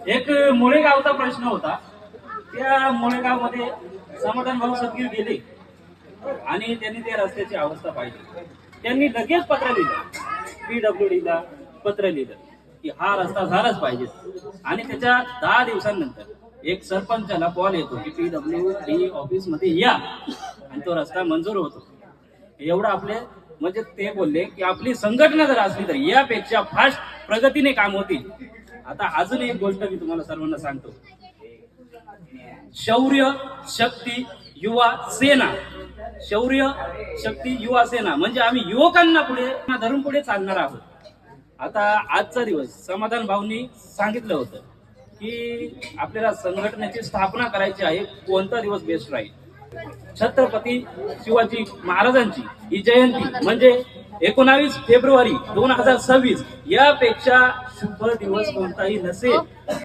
एक मुळेगावचा प्रश्न होता. त्या मुळेगावमध्ये समाधान भाऊ सदगीर गेले आणि त्यांनी त्या रस्त्याची अवस्था पाहिली. त्यांनी लगेच पत्र लिहिलं, PWDला पत्र लिहिलं की हा रस्ता झालाच पाहिजे. आणि त्याच्या 10 दिवसांनंतर एक सरपंचाला कॉल येतो की PWD ऑफिस मध्ये या आणि तो रस्ता मंजूर होतो. एवढं आपले म्हणजे ते बोलले की आपली संघटना जर असली तर यापेक्षा फास्ट प्रगतीने काम होतील. आता अजून एक गोष्ट मी तुम्हाला सर्वांना सांगतो. शौर्य शक्ती युवा सेना, शौर्य शक्ती युवा सेना म्हणजे आम्ही युवकांना पुढे धरून पुढे चालणार आहोत. आता आजचा दिवस समाधान भाऊंनी सांगितलं होतं की आपल्याला संघटनेची स्थापना करायची आहे. कोणता दिवस बेस्ट राहील? छत्रपती शिवाजी महाराजांची ही जयंती म्हणजे 19 फेब्रुवारी 2026 यापेक्षा शुभ दिवस कोणताही नसेल.